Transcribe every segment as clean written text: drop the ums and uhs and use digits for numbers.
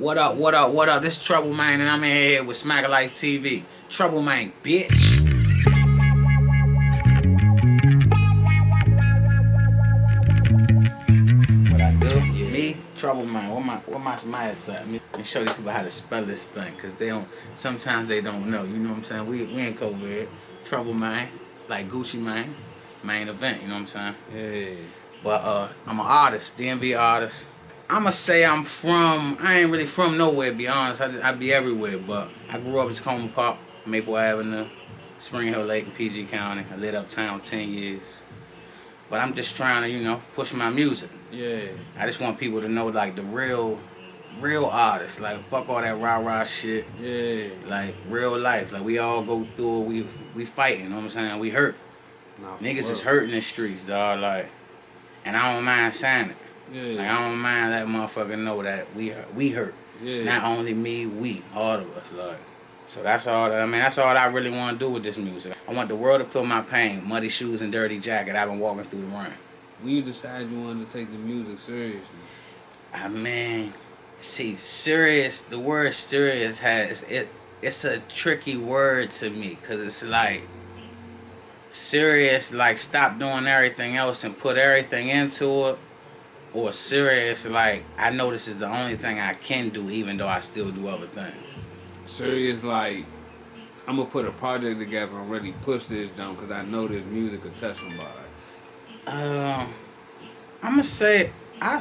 What up, what up, what up? This is Trouble Man, and I'm in here with Smacker Life TV. Trouble Man, bitch. What I do? Yeah. Me, Trouble Man. What my smiles at? Let me show these people how to spell this thing, cause sometimes they don't know. You know what I'm saying? We ain't COVID. Trouble Man, like Gucci Man, main event. You know what I'm saying? Yeah. But I'm an artist, DMV artist. I'ma say I ain't really from nowhere, to be honest. I be everywhere, but I grew up in Tacoma Park, Maple Avenue, Spring Hill Lake in PG County. I lived uptown 10 years. But I'm just trying to, push my music. Yeah. I just want people to know, like, the real artists. Like, fuck all that rah-rah shit. Yeah. Like, real life. Like, we all go through it. We fighting, you know what I'm saying? We hurt. Nah, Niggas is hurting in the streets, dog. Like, and I don't mind saying it. Yeah. Like, I don't mind that motherfucker know that we hurt. Yeah. Not only me, we, all of us. Like, so that's all I really want to do with this music. I want the world to feel my pain. Muddy shoes and dirty jacket. I've been walking through the rain. When you decided you wanted to take the music seriously? I mean, see, serious. The word serious it's a tricky word to me, cause it's like serious, like stop doing everything else and put everything into it. Or serious, like, I know this is the only thing I can do, even though I still do other things. Serious, like, I'm going to put a project together and really push this down because I know this music could touch somebody. I'm going to say, I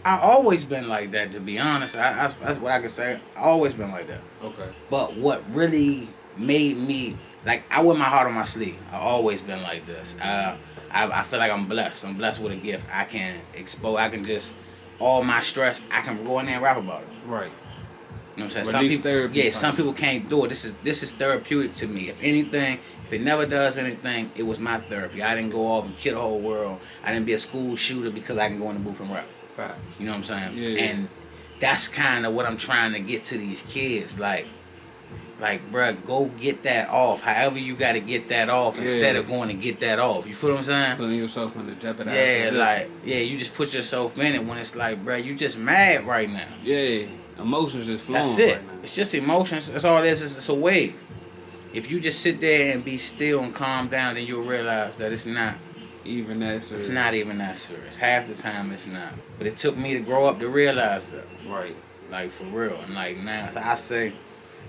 always been like that, to be honest. That's what I can say. I always been like that. Okay. But what really made me, like, I wear my heart on my sleeve. I always been like this. I feel like I'm blessed. I'm blessed with a gift. I can just, all my stress, I can go in there and rap about it. Right. You know what I'm saying? Some people can't do it. This is therapeutic to me. If anything, if it never does anything, it was my therapy. I didn't go off and kill the whole world. I didn't be a school shooter because I can go in the booth and rap. Fact. You know what I'm saying? Yeah. And that's kind of what I'm trying to get to these kids. Like, bruh, go get that off. However you got to get that off instead of going to get that off. You feel what I'm saying? Putting yourself in the jeopardy. You just put yourself in it when it's like, bruh, you just mad right now. Yeah, emotions just flowing. That's it. Right now. It's just emotions. That's all it is. It's a wave. If you just sit there and be still and calm down, then you'll realize that it's not even that serious. It's not even that serious. Half the time it's not. But it took me to grow up to realize that. Right. Like, for real. And like now, so I say,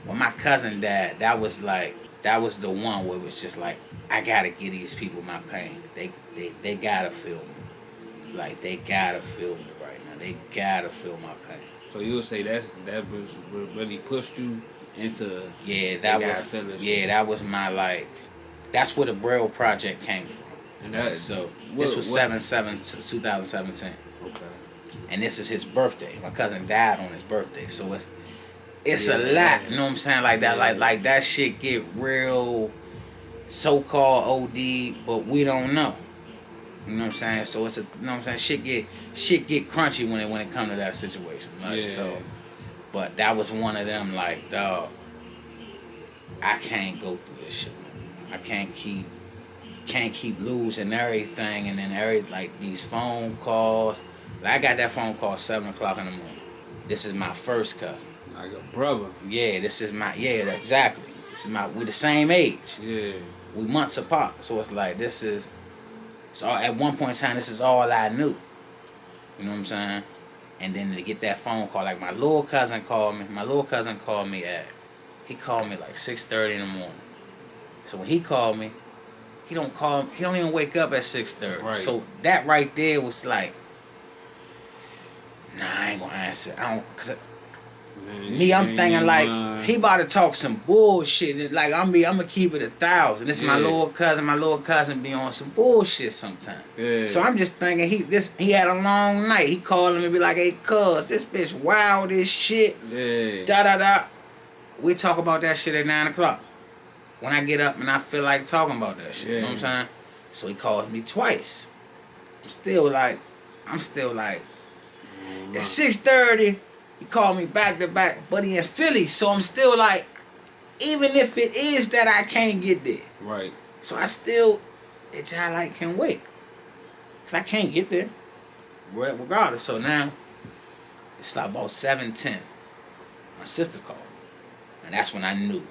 when my cousin died, that was the one where it was just like, I gotta give these people my pain. They gotta feel me. Like, they gotta feel me right now. They gotta feel my pain. So you'll say that was really pushed you into that was my, like, that's where the Brail project came from. And that, so this was 7/7/2017. Okay. And this is his birthday. My cousin died on his birthday, so it's a lot. You know what I'm saying? Like that, like that shit get real, so-called OD, but we don't know. You know what I'm saying? So it's you know what I'm saying? Shit get crunchy when it come to that situation. Like, so, but that was one of them. Like, dog, I can't go through this shit. I can't keep losing everything, and then like these phone calls. Like, I got that phone call 7 o'clock in the morning. This is my first cousin. Like a brother. Yeah, this is my exactly. We're the same age. Yeah. We months apart, so it's like so at one point in time, this is all I knew. You know what I'm saying? And then to get that phone call, like my little cousin called me. He called me like 6:30 in the morning. So when he called me, he don't even wake up at 6:30. Right. So that right there was like, nah, I ain't gonna answer. I'm thinking like, he about to talk some bullshit. Like, I'm gonna keep it 1,000. This is my little cousin. My little cousin be on some bullshit sometimes. Yeah. So I'm just thinking he had a long night. He called him and be like, hey, cuz, this bitch wild as shit. Yeah. Da. We talk about that shit at 9 o'clock. When I get up and I feel like talking about that shit. You know what I'm saying? So he calls me twice. I'm still like, it's 6:30. He called me back to back, but he in Philly, so I'm still like, even if it is that I can't get there. Right. So I can wait. Because I can't get there. Regardless. So now, it's like about 7:10. sister called. And that's when I knew.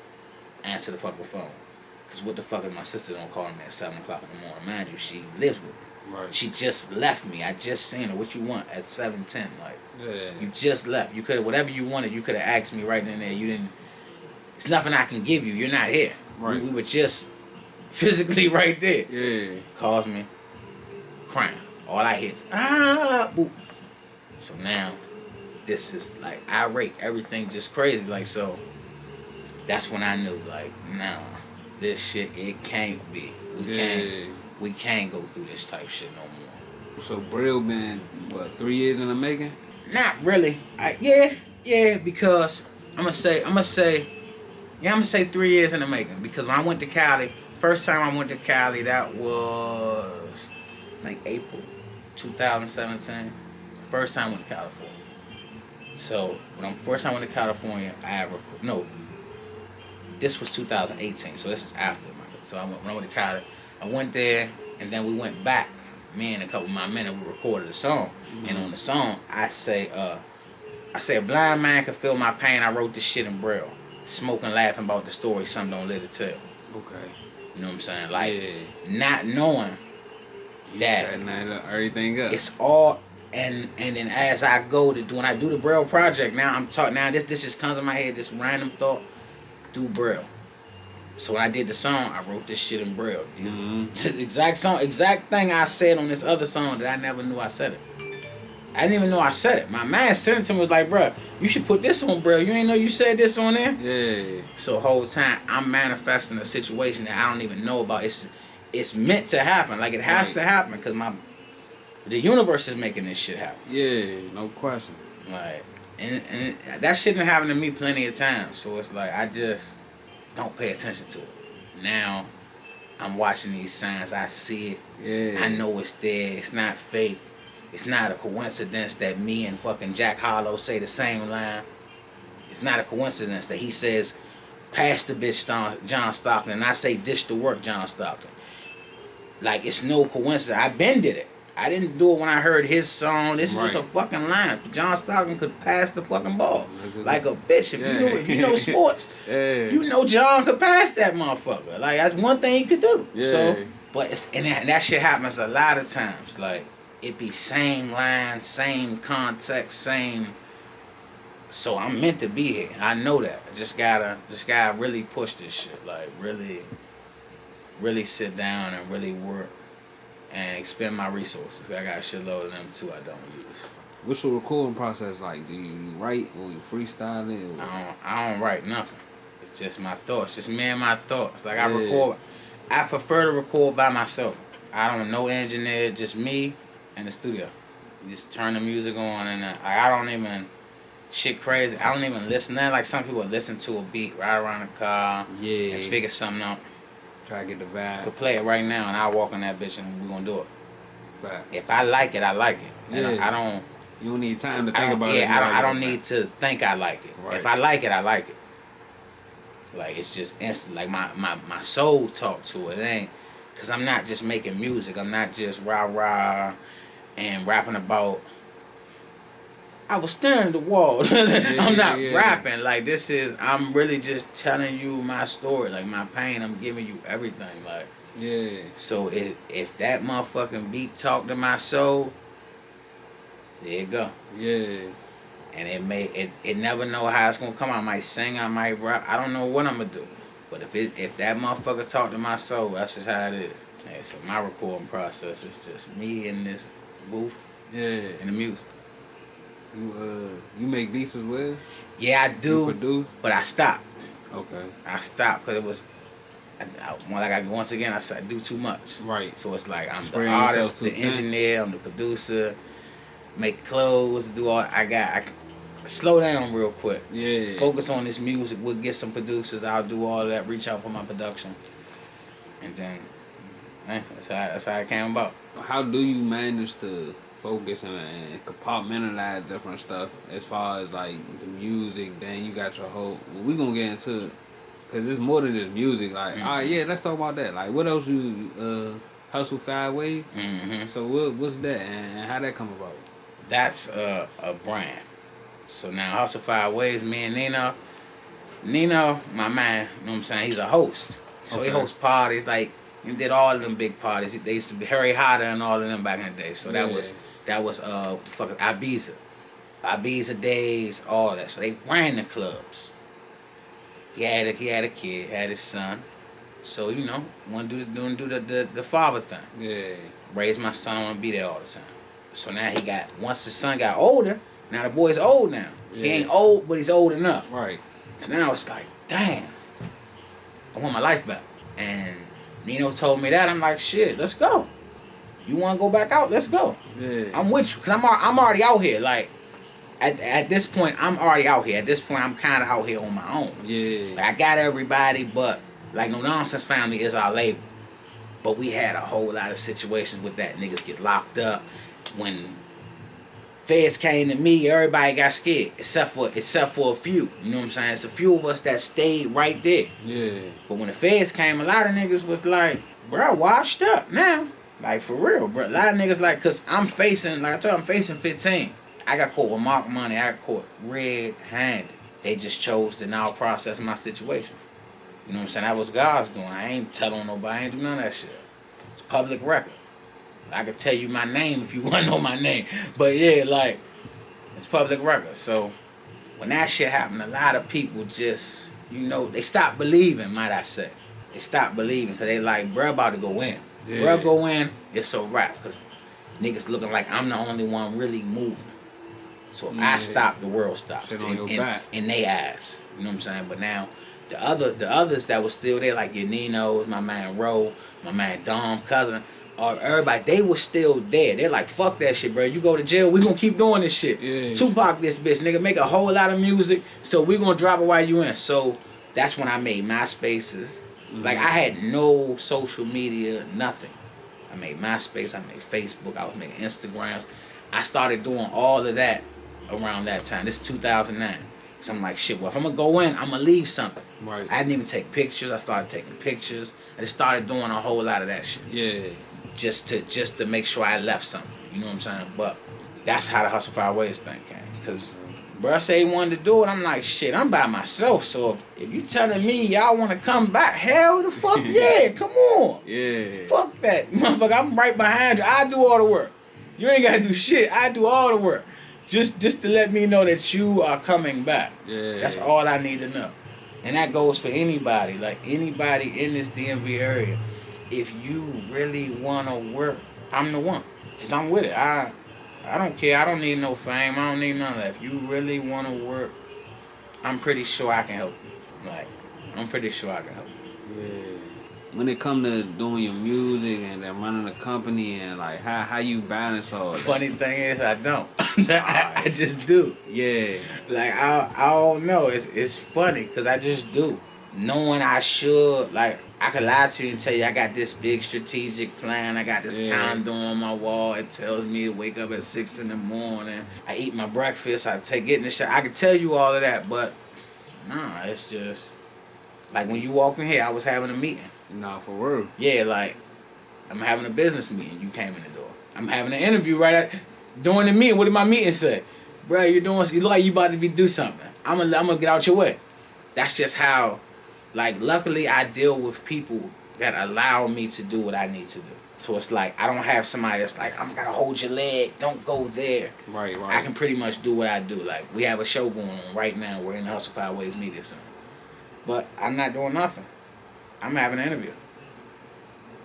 Answer the fucking phone. Because what the fuck is my sister don't call me at 7 o'clock in the morning? Mind you, she lives with me. Right. She just left me. I just seen her. What you want at 7:10? Like, yeah. You just left. You could have, whatever you wanted, you could have asked me right then and there. You didn't. It's nothing I can give you. You're not here. Right. We were just physically right there. Yeah. Calls me, crying. All I hear is, boop. So now, this is like irate. Everything just crazy. Like, so, that's when I knew, like, nah, this shit, it can't be. We can't go through this type shit no more. So Brail been, what, 3 years in the making? Not really. Yeah, because I'm gonna say 3 years in the making. Because when I went to Cali, first time I went to Cali, that was, I think, April 2017. First time I went to California. So when first time I went to California, this was 2018. So this is after when I went to Cali, I went there and then we went back. Me and a couple of my men, and we recorded a song. Mm-hmm. And on the song, I say a blind man can feel my pain. I wrote this shit in Brail. Smoking, laughing about the story, some don't live to tell. Okay. You know what I'm saying? Like, not knowing that everything up. It's all, and then as I go when I do the Brail project, now I'm talking, now this just comes in my head, this random thought, do Brail. So when I did the song, I wrote this shit in Brail. The exact thing I said on this other song that I never knew I said it. I didn't even know I said it. My man sent it to me, was like, bro, you should put this on Brail. You ain't know you said this on there? Yeah. So the whole time, I'm manifesting a situation that I don't even know about. It's meant to happen. Like, it has to happen because the universe is making this shit happen. Yeah, no question. Like, and that shit done happened to me plenty of times. So it's like, I just don't pay attention to it. Now, I'm watching these signs. I see it. Yeah. I know it's there. It's not fake. It's not a coincidence that me and fucking Jack Harlow say the same line. It's not a coincidence that he says, pass the bitch John Stockton, and I say, dish the work John Stockton. Like, it's no coincidence. I been did it. I didn't do it when I heard his song. This is just a fucking line. John Stockton could pass the fucking ball like a bitch. If you know sports, you know John could pass that motherfucker. Like, that's one thing he could do. Yeah. So, but and that shit happens a lot of times. Like, it be same line, same context, same. So I'm meant to be here. I know that. I just gotta really push this shit. Like, really sit down and really work. And expend my resources. I got a shitload of them too I don't use. What's your recording process like? Do you write or you freestyle it? I don't write nothing. It's just my thoughts. Just me and my thoughts. Like, I record. I prefer to record by myself. I don't know engineer, just me in the studio. You just turn the music on and I don't even shit crazy. I don't even listen. Then like some people listen to a beat right around the car. Yeah. And figure something out. Try to get the vibe. Could play it right now and I'll walk on that bitch and we're gonna do it. Right. If I like it, I like it. And Yeah. I don't. You don't need time to think about it. Yeah, I don't need to think I like it. Right. If I like it, I like it. Like, it's just instant. Like, my soul talk to it. It ain't, because I'm not just making music. I'm not just rah-rah and rapping about, I was staring at the wall. I'm not rapping. Like, I'm really just telling you my story. Like, my pain, I'm giving you everything. Like, yeah. So if that motherfucking beat talk to my soul, there you go. Yeah. And it never know how it's gonna come. I might sing, I might rap. I don't know what I'm gonna do. But if that motherfucker talk to my soul, that's just how it is. Yeah, so my recording process is just me in this booth. Yeah. And the music. You make beats as well? Yeah, I do. You produce? But I stopped. Okay. I stopped because it was. Once again, I do too much. Right. So it's like I'm Spraying the artist, the thin. engineer, I'm the producer, make clothes, do all. I slow down real quick. Yeah. Focus on this music. We'll get some producers. I'll do all that. Reach out for my production, and then that's how it came about. How do you manage to focus and compartmentalize different stuff as far as like the music? Then you got your whole. We gonna get into it. Cause it's more than just music. Like, all right, yeah, let's talk about that. Like, what else you hustle 5 ways? Mm-hmm. So what's that and how that come about? That's a brand. So now Hustle Five Ways, me and Nino, my man, you know what I'm saying? He's a host. So he hosts parties, like, he did all of them big parties. They used to be Harry Hotter and all of them back in the day. So that was fucking Ibiza days, all that. So they ran the clubs. He had a kid, had his son. So, you know, want to do the father thing. Yeah. Raise my son, I want to be there all the time. So now once the son got older, now the boy's old now. Yeah. He ain't old, but he's old enough. Right. So now it's like, damn, I want my life back. And Nino told me that. I'm like, shit, let's go. You want to go back out? Let's go. Yeah. I'm with you. Because I'm already out here. Like, at this point, I'm already out here. At this point, I'm kind of out here on my own. Yeah. Like, I got everybody, but, like, No Nonsense Family is our label. But we had a whole lot of situations with that. Niggas get locked up. When feds came to me, everybody got scared. Except for a few. You know what I'm saying? It's a few of us that stayed right there. Yeah. But when the feds came, a lot of niggas was like, bro, washed up now. Like, for real, bro. A lot of niggas like, because I'm facing, like I told you, I'm facing 15. I got caught with marked money. I got caught red-handed. They just chose to now process my situation. You know what I'm saying? That was God's doing. I ain't telling nobody. I ain't do none of that shit. It's public record. I could tell you my name if you want to know my name. But yeah, like, it's public record. So when that shit happened, a lot of people just, you know, they stopped believing, might I say. They stopped believing because they like, bruh about to go in. Yeah. Bruh go in, it's a wrap. Because niggas looking like I'm the only one really moving. So if I stop, the world stops. In they eyes. You know what I'm saying? But now, the others that was still there, like your Ninos, my man Ro, my man Dom, cousin, or everybody, they was still there. They're like, fuck that shit, bro. You go to jail, we gonna keep doing this shit. Yeah. Tupac this bitch, nigga, make a whole lot of music, so we gonna drop it while you in. So that's when I made MySpaces. Mm-hmm. Like, I had no social media, nothing. I made MySpace, I made Facebook, I was making Instagrams. I started doing all of that around that time. This is 2009. So I'm like, shit, well, if I'm gonna go in, I'm gonna leave something. Right. I didn't even take pictures. I started taking pictures. I just started doing a whole lot of that shit. Yeah. Just to make sure I left something. You know what I'm saying? But that's how the Hustle Five Ways thing came. Because bro say he wanted to do it. I'm like, shit, I'm by myself. So if you telling me y'all want to come back, hell the fuck yeah, come on. Yeah. Fuck that. Motherfucker, I'm right behind you. I do all the work. You ain't got to do shit. I do all the work. Just to let me know that you are coming back. Yeah. That's all I need to know. And that goes for anybody. Like, anybody in this DMV area. If you really want to work, I'm the one. Because I'm with it. I don't care. I don't need no fame. I don't need none of that. If you really want to work, I'm pretty sure I can help you. Like, I'm pretty sure I can help you. Yeah. When it come to doing your music and then running a company and like how you balance all that? Funny thing is, I don't. I just do. Yeah. Like, I don't know. It's funny because I just do. Knowing I should, like, I could lie to you and tell you I got this big strategic plan. I got this condo on my wall. It tells me to wake up at 6 in the morning. I eat my breakfast. I get in the shower. I could tell you all of that, but nah, it's just like when you walked in here, I was having a meeting. Nah, for real. Yeah, like, I'm having a business meeting. You came in the door. I'm having an interview during the meeting. What did my meeting say? Bro, you look like you about to do something. I'm gonna get out your way. That's just how. Like, luckily, I deal with people that allow me to do what I need to do. So it's like, I don't have somebody that's like, I'm going to hold your leg, don't go there. Right. I can pretty much do what I do. Like, we have a show going on right now. We're in the Hustle Five Ways Media Center. But I'm not doing nothing. I'm having an interview.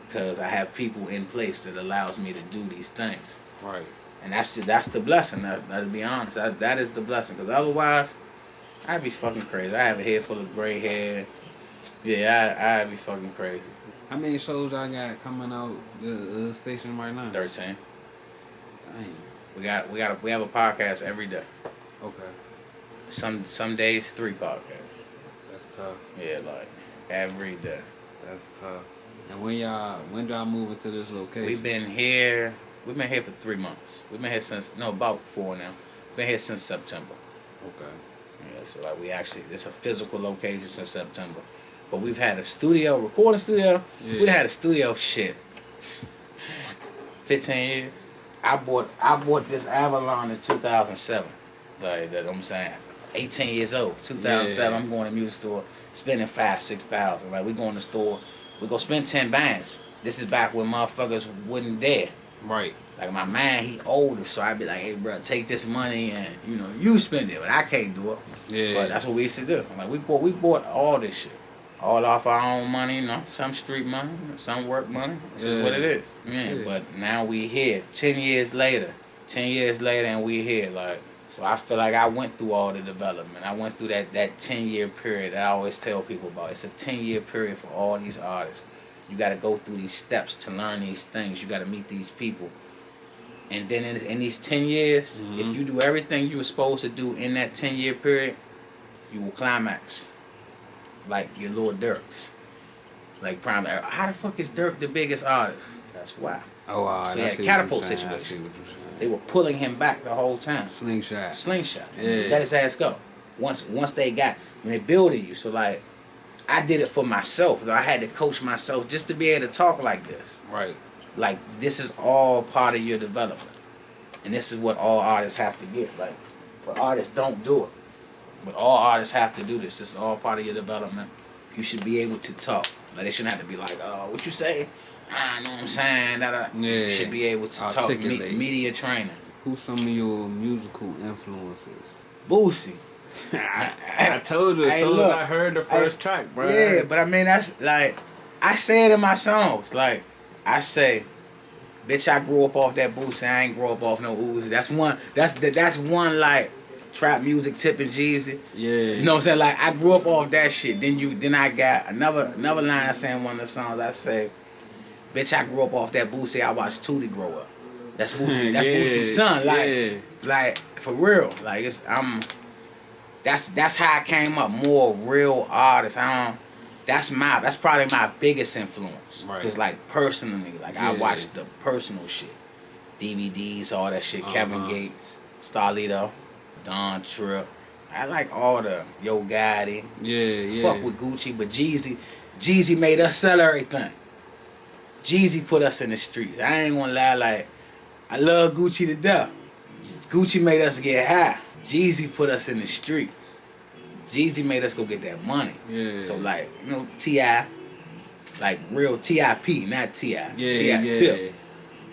Because I have people in place that allows me to do these things. Right. And that's the blessing, to be honest. That is the blessing. Because otherwise, I'd be fucking crazy. I have a head full of gray hair. Yeah, I'd be fucking crazy. How many shows y'all got coming out the station right now? 13. Dang. We have a podcast every day. Okay. Some days 3 podcasts. That's tough. Yeah, like every day. That's tough. And when y'all move into this location? We've been here for 3 months. We've been here since about 4 now. Been here since September. Okay. Yeah, so like it's a physical location since September. But we've had a recording studio. Yeah. We've had a studio 15 years. I bought this Avalon in 2007. Like that, I'm saying, 18 years old, 2007. I'm going to the music store, spending 5,000-6,000. Like we go in the store, we go spend 10 bands. This is back when motherfuckers wasn't there. Right. Like my man, he older, so I'd be like, hey, bro, take this money and you spend it, but I can't do it. Yeah. But that's what we used to do. Like we bought all this shit, all off our own money. Some street money, some work money. That's what it is. Yeah. But now we here, 10 years later, and we here. Like, so I feel like I went through all the development. I went through that 10-year period that I always tell people about. It's a 10-year period for all these artists. You got to go through these steps to learn these things. You got to meet these people. And then in these 10 years, if you do everything you were supposed to do in that 10-year period, you will climax. Like your little Dirks. Like primary. How the fuck is Dirk the biggest artist? That's why. Oh, wow. So he had a catapult situation. They were pulling him back the whole time. Slingshot. Yeah. Let his ass go. Once they building you. So like, I did it for myself. I had to coach myself just to be able to talk like this. Right. Like, this is all part of your development. And this is what all artists have to get. Like, but artists don't do it. But all artists have to do this. This is all part of your development. You should be able to talk. Like, they shouldn't have to be like, oh, what you say? I know what I'm saying. You should be able to talk. Media training. Who's some of your musical influences? Boosie. I told you as soon as I heard the first track, bro. Yeah, but I mean, that's like, I say it in my songs. Like, I say, bitch, I grew up off that Boosie. I ain't grow up off no Uzi. That's one like trap music tipping Jeezy. Yeah. You know what I'm saying? Like, I grew up off that shit. Then I got another line I say in one of the songs. I say, bitch, I grew up off that Boosie. I watched Tootie grow up. That's Boosie. That's Boosie's son. Like for real. Like that's how I came up. More real artists. That's probably my biggest influence. Right. Cause like personally, like I watched the personal shit, DVDs, all that shit. Kevin Gates, Starlito, Don Tripp. I like all the Yo Gotti. Yeah. Fuck with Gucci, but Jeezy made us sell everything. Jeezy put us in the streets. I ain't gonna lie, like I love Gucci to death. Gucci made us get high. Jeezy put us in the streets. Jeezy made us go get that money. Yeah. So like, T.I., like real T.I.P., not T.I. T.I. Tip.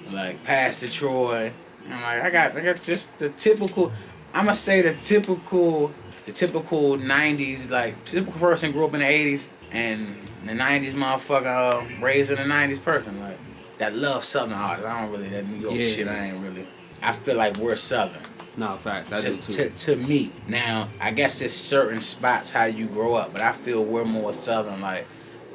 Like Pastor Troy. I'm like, I got just the typical, I'ma say the typical 90s, like typical person grew up in the 80s and the 90s motherfucker raised in the 90s person. Like that love Southern artists. I don't really, that New York shit, I ain't really. I feel like we're Southern. No, fact. I do too. To me. Now, I guess it's certain spots how you grow up, but I feel we're more Southern. Like,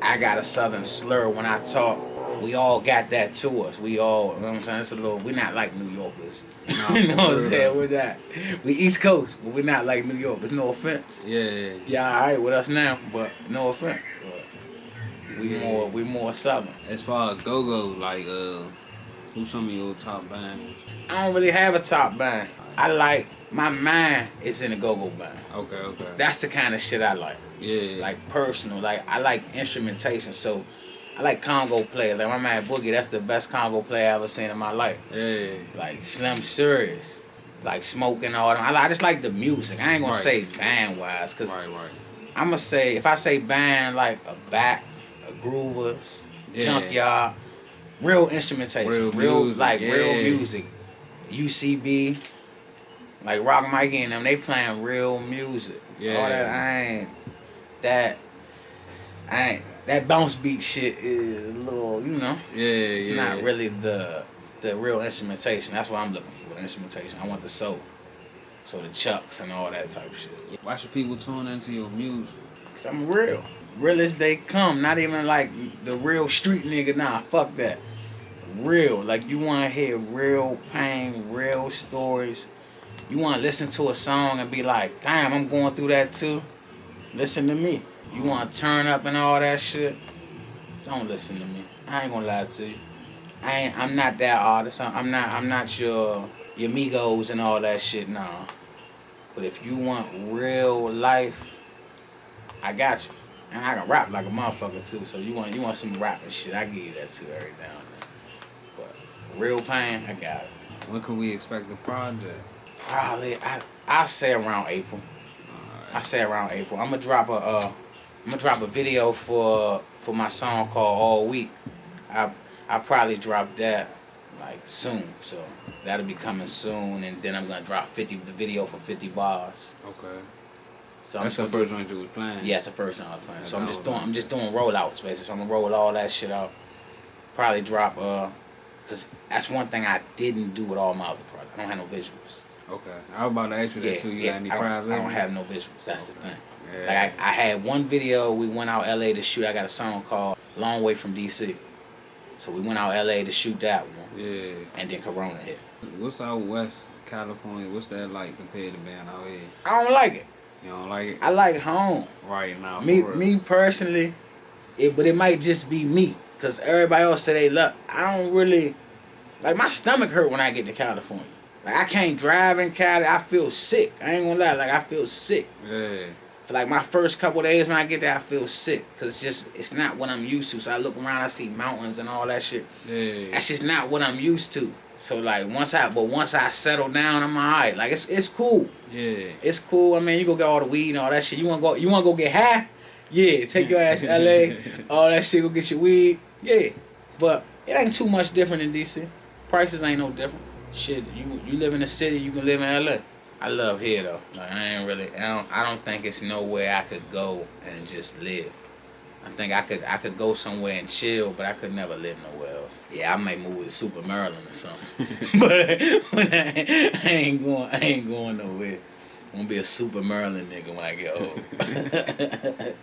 I got a Southern slur when I talk. We all got that to us. We all, you know what I'm saying? It's a little, we're not like New Yorkers. No, you know what I'm saying? We're not. We East Coast, but we're not like New Yorkers. No offense. Yeah. Yeah, all right with us now, but no offense. But we more Southern. As far as go-go, like, who's some of your top bands? I don't really have a top band. I like, my mind is in a go-go band. Okay. That's the kind of shit I like. Yeah. Like personal. Like I like instrumentation. So I like Congo players. Like my man Boogie, that's the best Congo player I ever seen in my life. Yeah. Like Slim Serious. Like Smoking all them. I just like the music. I ain't gonna say band wise. Cause right. I'm gonna say, if I say band, like a Back, a Groovers, Junkyard, real instrumentation. Real music. UCB. Like Rock Mikey and them, they playing real music. Yeah. All that, that bounce beat shit is a little, It's not really the real instrumentation. That's what I'm looking for, the instrumentation. I want the soul. So the chucks and all that type of shit. Why should people tune into your music? Cause I'm real. Real as they come. Not even like the real street nigga. Nah, fuck that. Real. Like you want to hear real pain, real stories. You want to listen to a song and be like, damn, I'm going through that too. Listen to me. You want to turn up and all that shit? Don't listen to me. I ain't gonna lie to you. I'm not that artist. I'm not your Migos and all that shit. Nah. But if you want real life, I got you. And I can rap like a motherfucker too. So you want some rapping shit? I give you that too every now and then. But real pain, I got it. When can we expect the project? Probably I say around April. I say around April. I'm gonna drop a video for my song called All Week. I probably drop that like soon, so that'll be coming soon, and then I'm gonna drop the video for 50 bars. Okay. So that's the first joint you was playing. Yeah, it's the first joint I was playing. So I'm just doing rollouts basically. So I'm gonna roll all that shit out. Probably drop cause that's one thing I didn't do with all my other projects. I don't have no visuals. Okay, I was about to ask you that too. You got any private? I don't have no visuals. That's the thing. Yeah. Like I had one video. We went out LA to shoot. I got a song called "Long Way from DC." So we went out LA to shoot that one. Yeah. And then Corona hit. What's out West California? What's that like compared to being out here? I don't like it. You don't like it? I like home. Right now. Me personally, but it might just be me. Cause everybody else say they love. I don't really like. My stomach hurt when I get to California. Like I can't drive in Cali. I feel sick. I ain't gonna lie. Like I feel sick. Yeah. For like my first couple of days when I get there, I feel sick. Cause it's not what I'm used to. So I look around, I see mountains and all that shit. Yeah. That's just not what I'm used to. So like once I settle down, I'm alright. Like it's cool. Yeah. It's cool. I mean, you go get all the weed and all that shit. You wanna go get high? Yeah. Take your ass to LA. All that shit. Go get your weed. Yeah. But it ain't too much different in DC. Prices ain't no different. Shit, you live in the city, you can live in LA. I love here though. Like I don't think it's nowhere I could go and just live. I think I could go somewhere and chill, but I could never live nowhere else. Yeah, I might move to Super Maryland or something. but I ain't going nowhere. I'm gonna be a Super Maryland nigga when I get old.